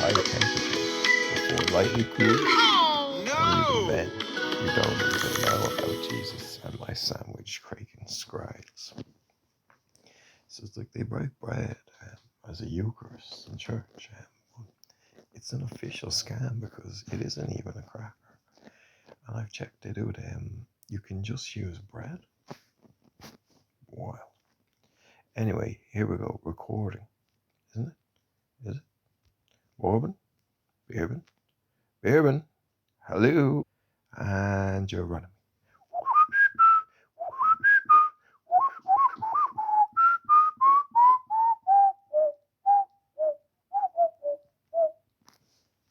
high temperature before lightly cooled. Oh, And even no! then, you don't even know about Jesus and my sandwich craking scribes. So it's like they break bread as a Eucharist in church. It's an official scam because it isn't even a cracker. And I've checked it out. You can just use bread. Wow. Anyway, here we go. Recording, isn't it? Is it? Morben? Beerben? Beerben? Hello? And you're running.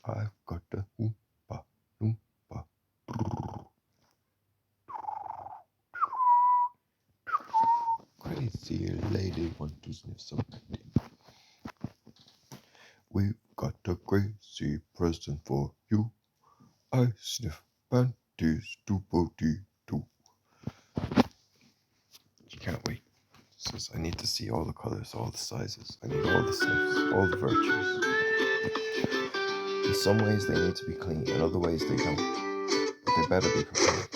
I've got the oompa, oompa. Crazy lady want to sniff some candy. We've got a crazy present for you. I sniff panties to booty too. You can't wait. Says I need to see all the colors, all the sizes. I need all the sniffs, all the virtues. In some ways they need to be clean, in other ways they don't. But they better be prepared.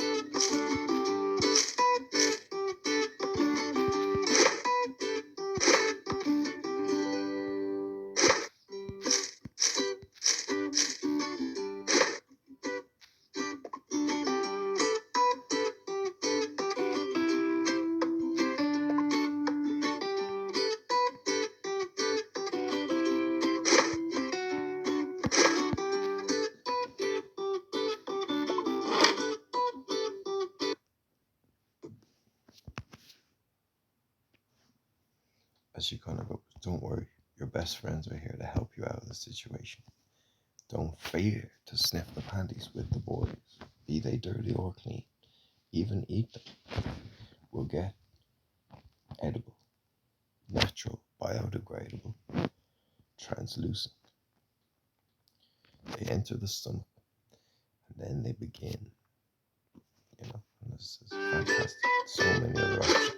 As she kind of goes, don't worry, your best friends are here to help you out of the situation. Don't fear to sniff the panties with the boys, be they dirty or clean. Even eat them. Will get edible, natural, biodegradable, translucent. They enter the stomach, and then they begin. And this is fantastic. So many other options.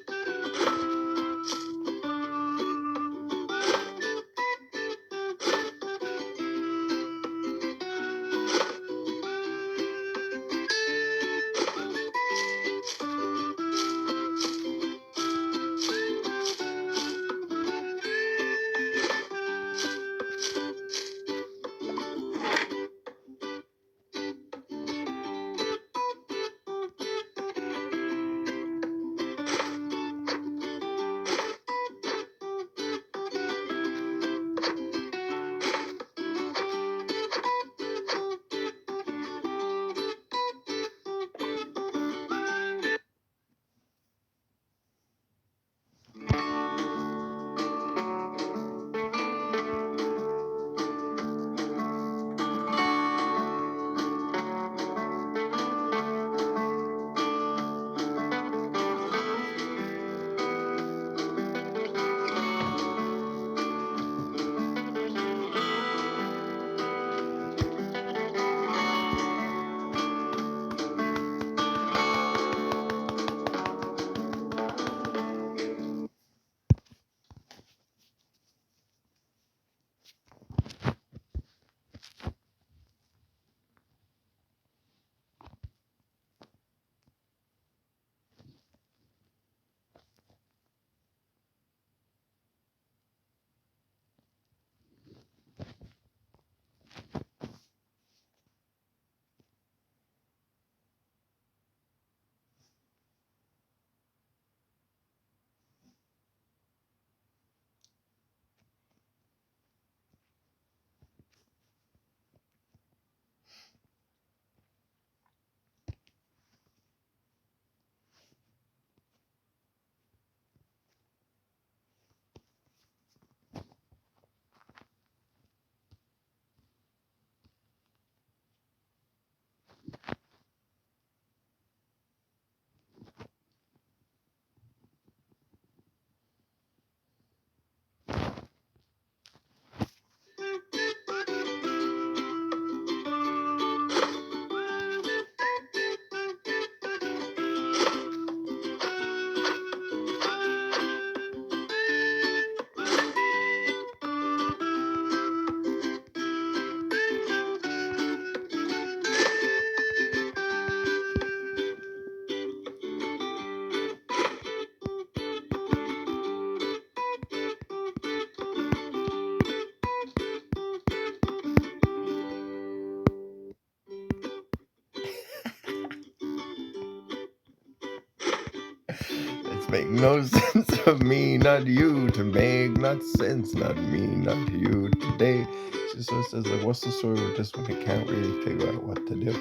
Make no sense of me, not you. To make not sense, not me, not you. Today, she sort of says, like, what's the story with this one? I can't really figure out what to do.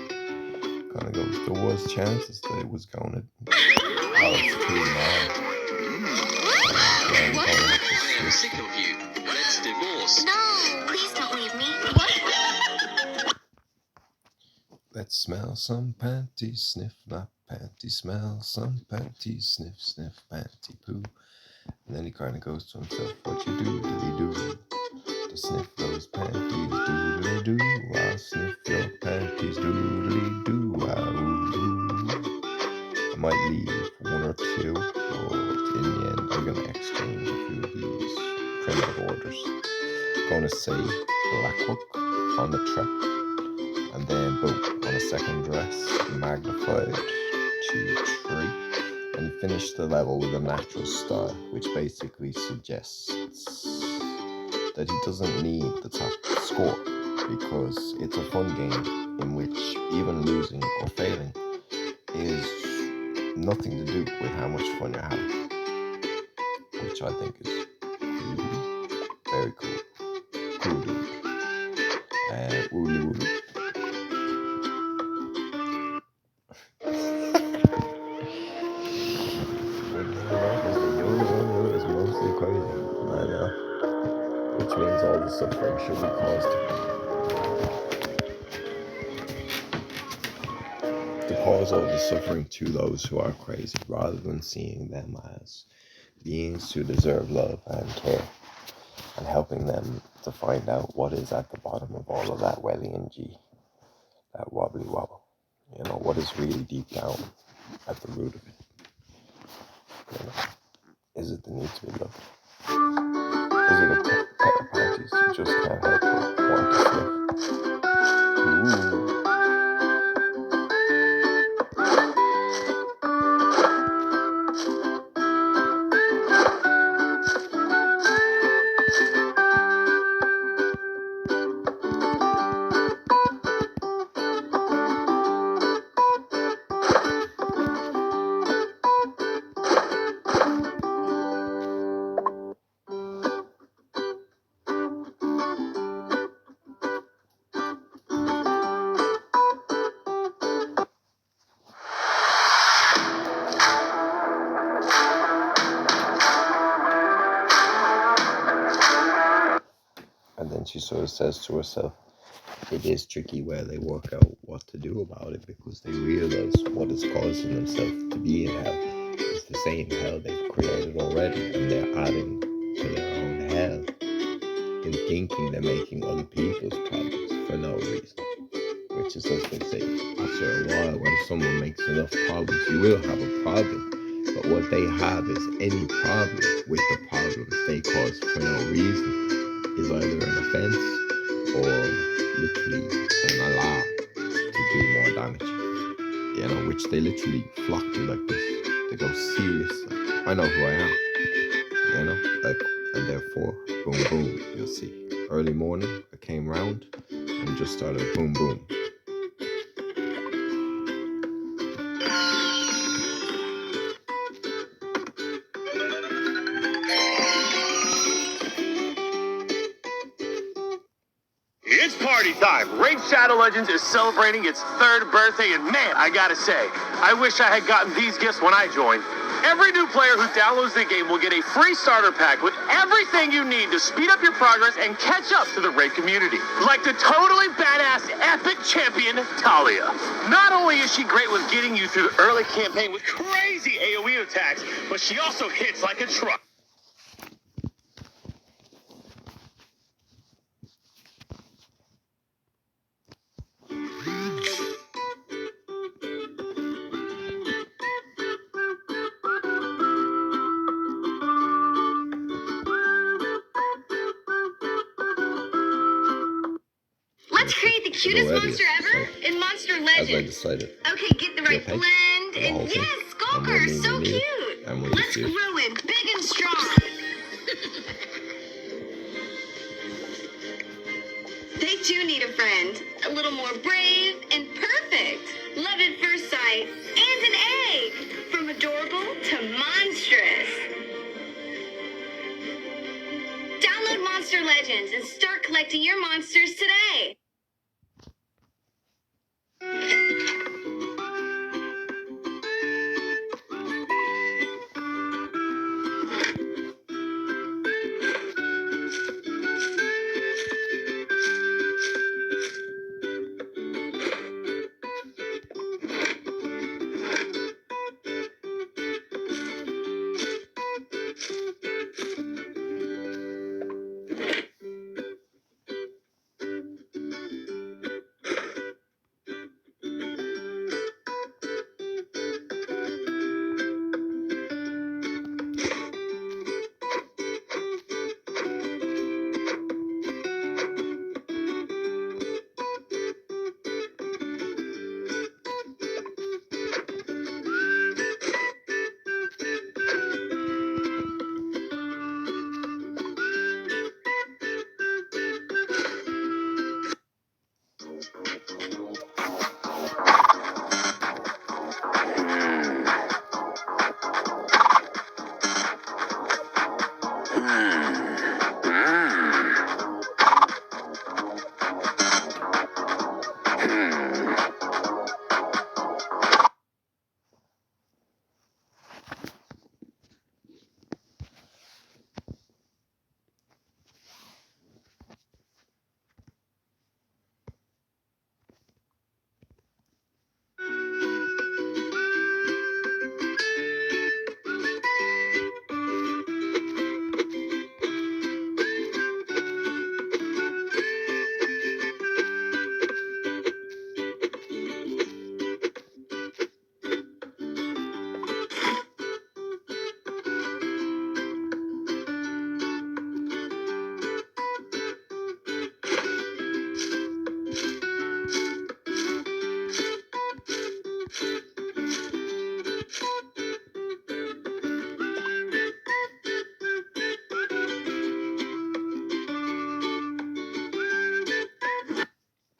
Kind of goes, there was chances that it was going to. Oh, it's too mad. What? I am sick of you. Let's divorce. No, please don't leave me. What? Let's smell some panties, sniff not panty, smell some panties, sniff, sniff, panty poo. And then he kind of goes to himself, what you do, to sniff those panties, doodly-doo, I'll sniff your panties, doodly-doo, I might leave one or two, but in the end, I'm going to exchange a few of these printout orders. I'm going to say black hook on the track, and then boom, on a second dress, magnified to 3. And finish the level with a natural style, which basically suggests that he doesn't need the top score, because it's a fun game in which even losing or failing is nothing to do with how much fun you're having, which I think is really very cool. Cool dude. Woolly woolly. Is mostly crazy. I know. Which means all the suffering should be caused to cause all the suffering to those who are crazy, rather than seeing them as beings who deserve love and care, and helping them to find out what is at the bottom of all of that welly and G, that wobbly wobble. You know, what is really deep down at the root of it. You know, is it the need to be loved? Is it a pair of panties you just can't help but want to sniff? Ooh. And then she sort of says to herself, it is tricky where they work out what to do about it, because they realize what is causing themselves to be in hell is the same hell they've created already, and they're adding to their own hell in thinking they're making other people's problems for no reason. Which is as they say, after a while, when someone makes enough problems, you will have a problem. But what they have is any problem with the problems they cause for no reason is either an offense or literally an alarm to do more damage. You know, which they literally flock to like this. They go serious. Like, I know who I am. You know, like, and therefore, boom, boom, you'll see. Early morning, I came round and just started boom, boom. It's party time! Raid Shadow Legends is celebrating its 3rd birthday, and man, I gotta say, I wish I had gotten these gifts when I joined. Every new player who downloads the game will get a free starter pack with everything you need to speed up your progress and catch up to the Raid community. Like the totally badass epic champion, Talia. Not only is she great with getting you through the early campaign with crazy AoE attacks, but she also hits like a truck. Let's create the cutest monster ever in Monster Legends. As I decided. Okay, get the right blend, and yes, Skulker, so cute. Let's grow it big and strong. They do need a friend. A little more brave and perfect. Love at first sight. And an egg. From adorable to monstrous. Download Monster Legends and start collecting your monsters today.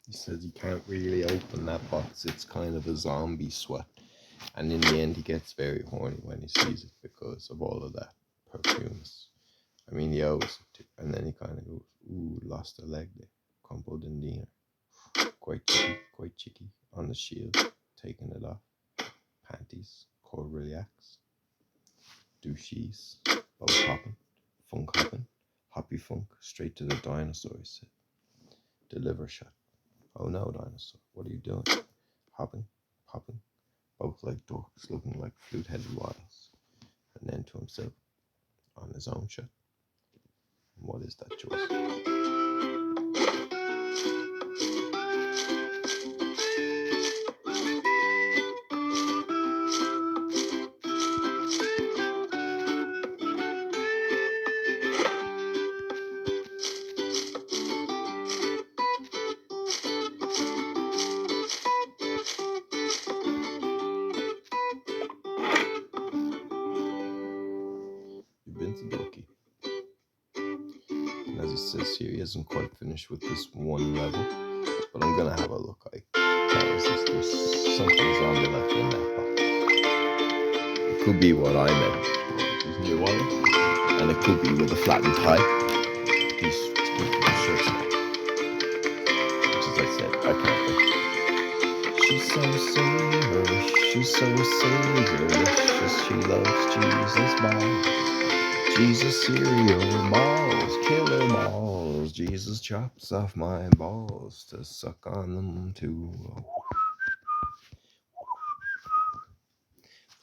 He says he can't really open that box. It's kind of a zombie sweat. And in the end, he gets very horny when he sees it because of all of that perfumes. I mean, he owes it to. And then he kind of goes, ooh, lost a leg there. Crumpled in the air. Quite cheeky on the shield. Taking it off. Panties. Corbiliacs. Douchies. Both hopping. Funk hopping. Hoppy funk. Straight to the dinosaur, he said. Deliver shot. Oh no, dinosaur, what are you doing? Hopping, popping, both like dorks, looking like flute-headed wiles. And then to himself, on his own shut. What is that choice? Bookie. And as he says here, he hasn't quite finished with this one level, but I'm gonna have a look. I can't resist. There's something zombie like in that box. It could be what I meant, isn't it, Wally? And it could be with a flattened tie. These shirts now. Which, as I said, I can't wait. She's so serious, she's so serious, she loves Jesus balls. Jesus cereal balls, killer balls. Jesus chops off my balls to suck on them too.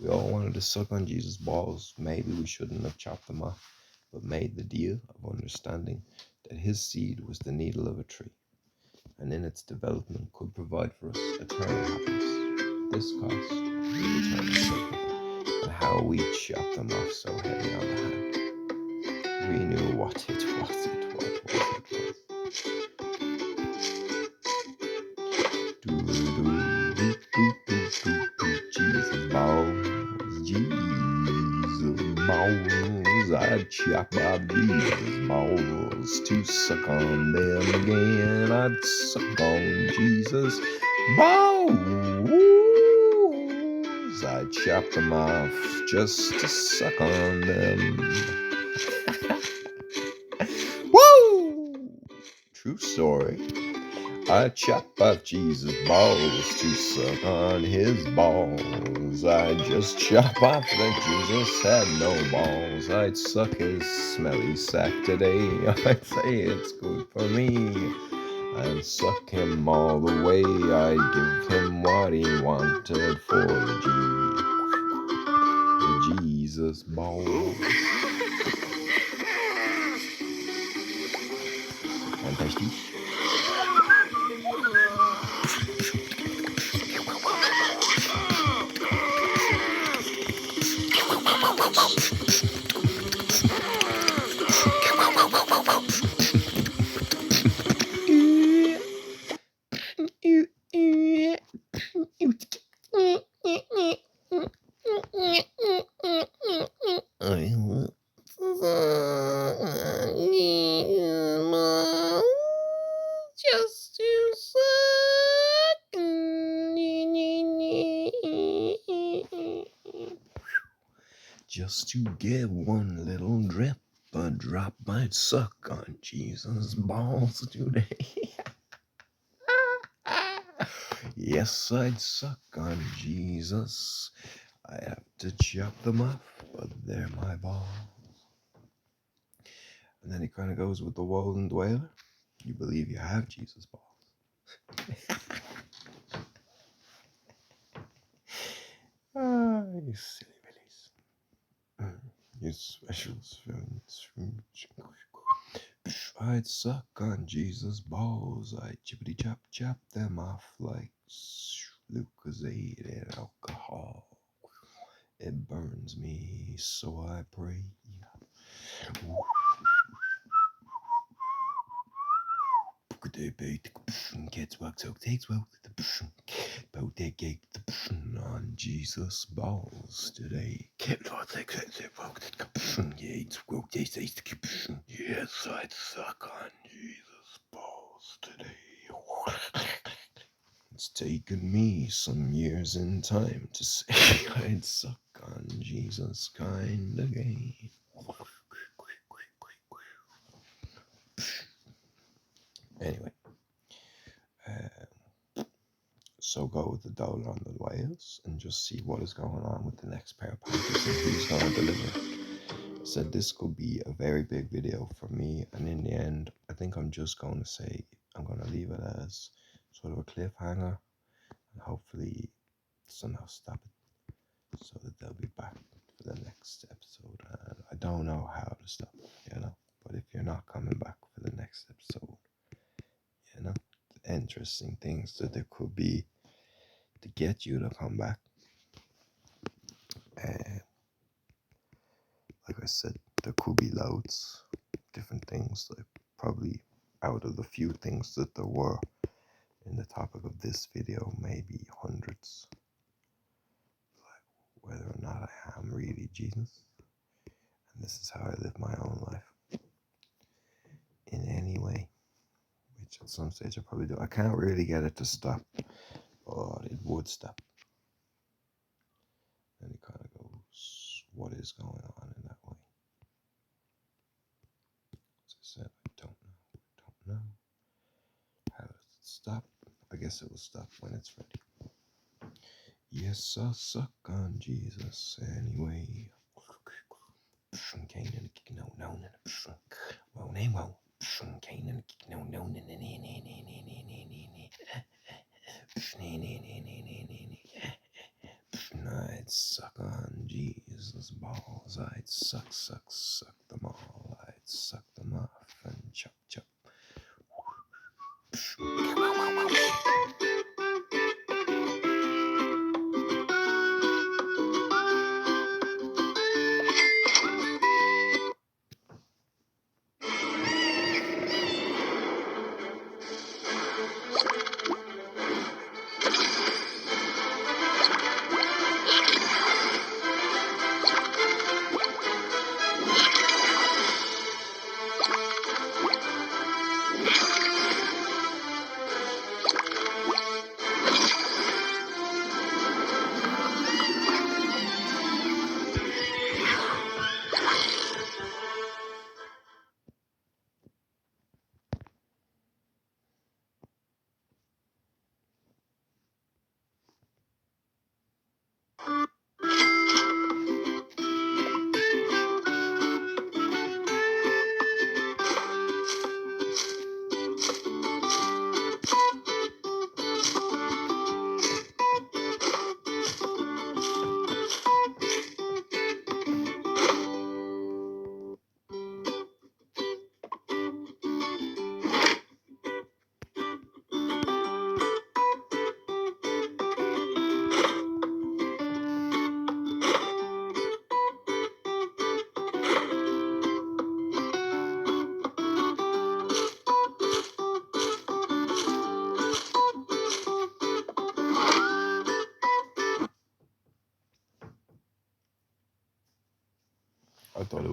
We all wanted to suck on Jesus' balls. Maybe we shouldn't have chopped them off, but made the deal of understanding that his seed was the needle of a tree, and in its development could provide for us eternal happiness. This cost the eternal suffering, and how we chopped them off so heavy on the hand. We knew what it was, Jesus balls, I'd chop off Jesus balls to suck on them again. I'd suck on Jesus balls. balls, I'd chop them off just to suck on them. Woo! True story. I'd chop off Jesus' balls to suck on his balls. I'd just chop off that Jesus had no balls. I'd suck his smelly sack today. I'd say it's good for me. I'd suck him all the way. I'd give him what he wanted for the Jesus balls. Fantastic. Just to suck. Just to get one little drip, a drop I'd suck on Jesus' balls today. Yes, I'd suck on Jesus. I have to chop them off, but they're my balls. And then he kind of goes with the Wolan dweller. You believe you have Jesus' balls. You silly billies. You specials. I'd suck on Jesus' balls. I'd chippity chop them off like Lucozade and alcohol. It burns me, so I pray. Kids work, so takes well on Jesus' balls today. Yes, I'd suck on Jesus' balls today. It's taken me some years in time to say I'd suck on Jesus kind again. Anyway, so go with the dollar on the whales and just see what is going on with the next pair of Panthers and who's going to deliver. I said this could be a very big video for me, and in the end, I think I'm just going to say I'm going to leave it as sort of a cliffhanger and hopefully somehow stop it so that they'll be back for the next episode. And I don't know how to stop it, but if you're not coming back for the next episode, the interesting things that there could be to get you to come back. Like I said, there could be loads different things, like probably out of the few things that there were in the topic of this video, maybe hundreds. Like whether or not I am really Jesus, and this is how I live my own life in any way, which at some stage I probably do. I can't really get it to stop, but it would stop. And it kind of goes, what is going on in that way? As I said, I don't know. How does it stop? I guess it will stop when it's ready. Yes, I'll suck on Jesus anyway. I'd suck on Jesus' balls. I'd suck them all. I'd suck them off and chop.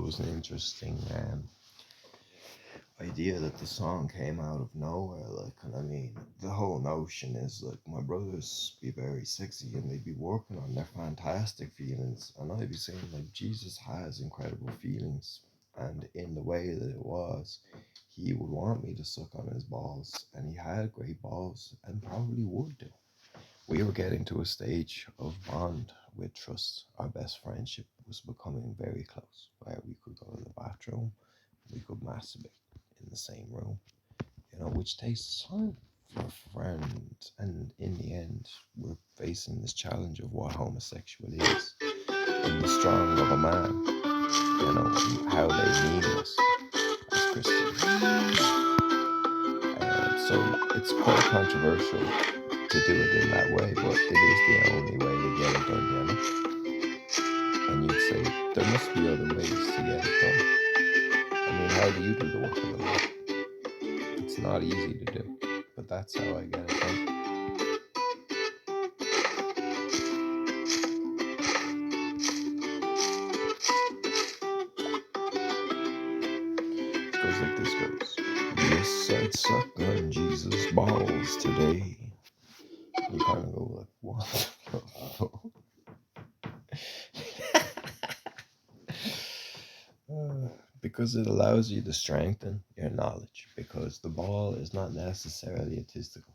was an interesting idea that the song came out of nowhere. Like, and I mean, the whole notion is like my brothers be very sexy and they be working on their fantastic feelings, and I'd be saying like Jesus has incredible feelings, and in the way that it was, he would want me to suck on his balls, and he had great balls and probably would do. We were getting to a stage of bond with trust. Our best friendship was becoming very close, where we could go to the bathroom, we could masturbate in the same room, you know, which takes time for friends. And in the end, we're facing this challenge of what homosexuality is in the strong of a man, you know, and how they mean us as Christians. So it's quite controversial to do it in that way, but it is the only way to get it done, you know? And you'd say, there must be other ways to get it done. I mean, how do you do the work of the Lord? It's not easy to do, but that's how I get it done. It goes like this, goes. Yes, I'd suck on Jesus' balls today. You kind of go like, what the fuck? Because it allows you to strengthen your knowledge, because the ball is not necessarily artistical.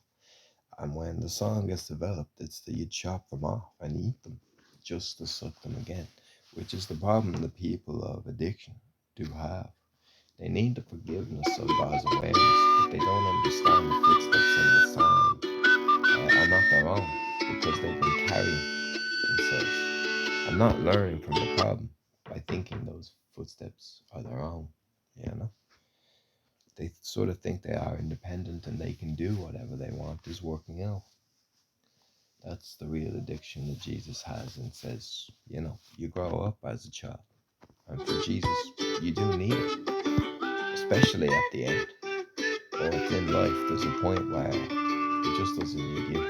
And when the song gets developed, it's that you chop them off and eat them just to suck them again, which is the problem the people of addiction do have. They need the forgiveness of God's awareness, but they don't understand the footsteps in the sand are not their own, because they've been carrying themselves and not learning from the problem by thinking those footsteps are their own, you know? They sort of think they are independent and they can do whatever they want is working out. That's the real addiction that Jesus has, and says, you know, you grow up as a child. And for Jesus, you do need it, especially at the end. But in life, there's a point where he just doesn't need you.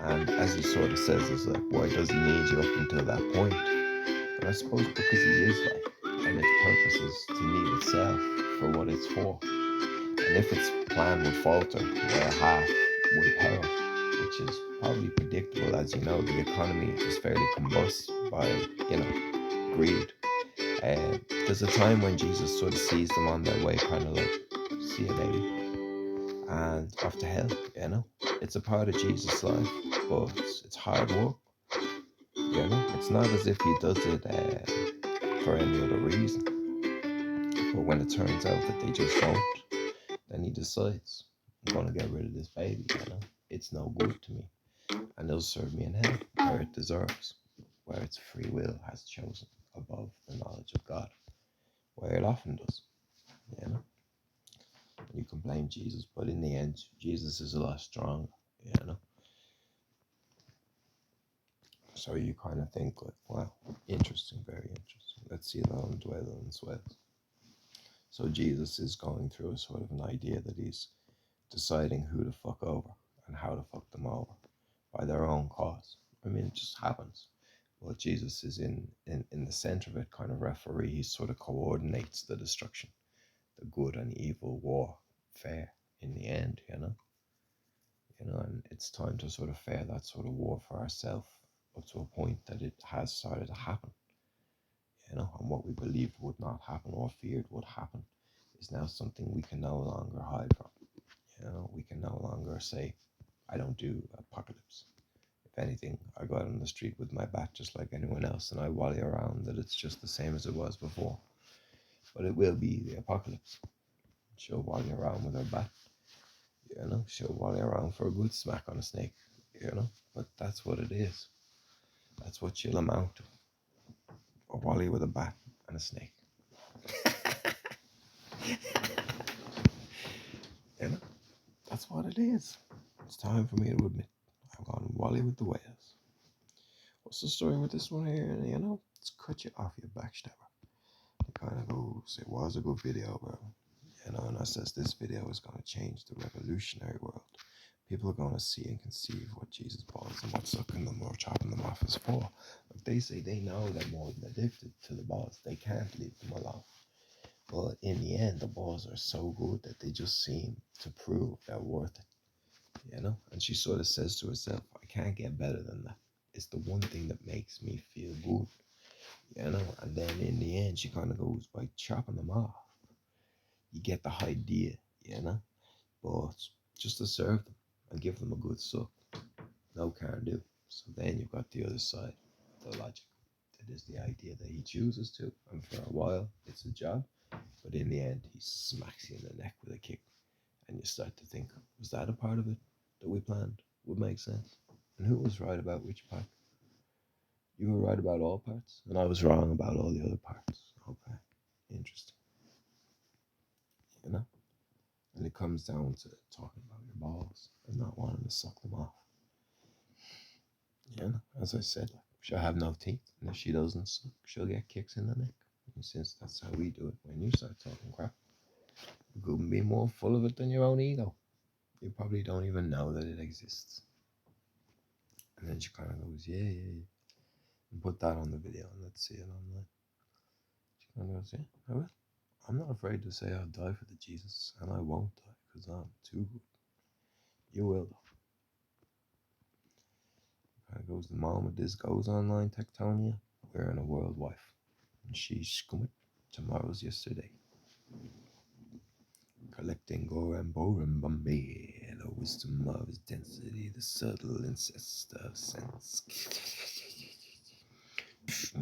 And as he sort of says, it's like, why does he need you up until that point? And I suppose because he is life, and its purpose is to need itself for what it's for. And if its plan would falter, where half would perish, which is probably predictable, as you know, the economy is fairly combust by, you know, greed. There's a time when Jesus sort of sees them on their way, kind of like, see you later, and off to hell, you know. It's a part of Jesus' life, but it's hard work, you know. It's not as if he does it for any other reason. But when it turns out that they just don't, then he decides, I'm going to get rid of this baby, you know. It's no good to me, and it'll serve me in hell, where it deserves, where its free will has chosen above the knowledge of God, where it often does, you know. You can blame Jesus, but in the end, Jesus is a lot stronger, you know. So you kind of think like, wow, interesting, very interesting. Let's see that on Dwell and Swells. So Jesus is going through a sort of an idea that he's deciding who to fuck over and how to fuck them over by their own cause. I mean, it just happens. Well, Jesus is in the center of it, kind of referee. He sort of coordinates the destruction, the good and evil warfare in the end, you know. And it's time to sort of fare that sort of war for ourselves up to a point that it has started to happen, you know. And what we believed would not happen or feared would happen is now something we can no longer hide from. You know, we can no longer say, I don't do apocalypse. If anything, I go out on the street with my bat just like anyone else, and I wally around that it's just the same as it was before. But it will be the apocalypse. She'll wally around with her bat, you know. She'll wally around for a good smack on a snake, you know. But that's what it is. That's what she'll amount to. A wally with a bat and a snake. You know, that's what it is. It's time for me to admit I've gone wally with the whales. What's the story with this one here? You know, it's cut you off your backstabber. It kind of goes, it was a good video, bro. You know, and I says this video is going to change the revolutionary world. People are going to see and conceive what Jesus balls and what sucking them or chopping them off is for. they say they know they're more than addicted to the balls. They can't leave them alone. But in the end, the balls are so good that they just seem to prove they're worth it, you know? And she sort of says to herself, I can't get better than that. It's the one thing that makes me feel good, you know? And then in the end, she kind of goes, by chopping them off, you get the idea, you know? But just to serve them and give them a good suck, no can do. So then you've got the other side, the logic. It is the idea that he chooses to, and for a while it's a job, but in the end he smacks you in the neck with a kick, and you start to think, was that a part of it that we planned would make sense? And who was right about which part? You were right about all parts, and I was wrong about all the other parts. Okay, interesting. You know? And it comes down to talking about your balls and not wanting to suck them off. You know, as I said, she'll have no teeth, and if she doesn't suck, she'll get kicks in the neck. And since that's how we do it, when you start talking crap, you couldn't be more full of it than your own ego. You probably don't even know that it exists. And then she kind of goes, yeah, and put that on the video and let's see it online. She kind of goes, yeah, I will. I'm not afraid to say I'll die for the Jesus, and I won't die because I'm too good. You will, though. Kind of goes, the moment this goes online, Tectonia, we're in a world wife. And she's scumming. Tomorrow's yesterday. Collecting gore and bore and Bombay, the wisdom of his density, the subtle incest of sense.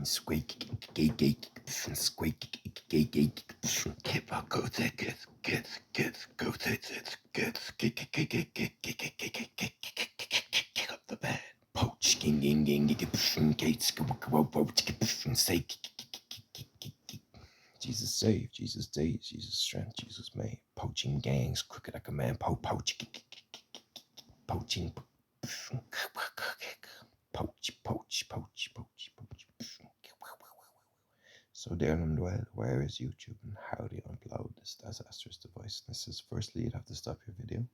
Squeak, gate, squeak, gate, keep up, go get, go kick up the band. Poach, ging, gates, go, say, Jesus save, Jesus days, Jesus strength, Jesus made. Poaching gangs, crooked like a man, poach, poaching, poach. So there them dwell, where is YouTube and how do you upload this disastrous device? And this is, firstly, you'd have to stop your video.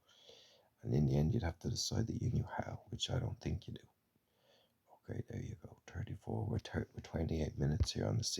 And in the end, you'd have to decide that you knew how, which I don't think you do. Okay, there you go, 34, we're 28 minutes here on the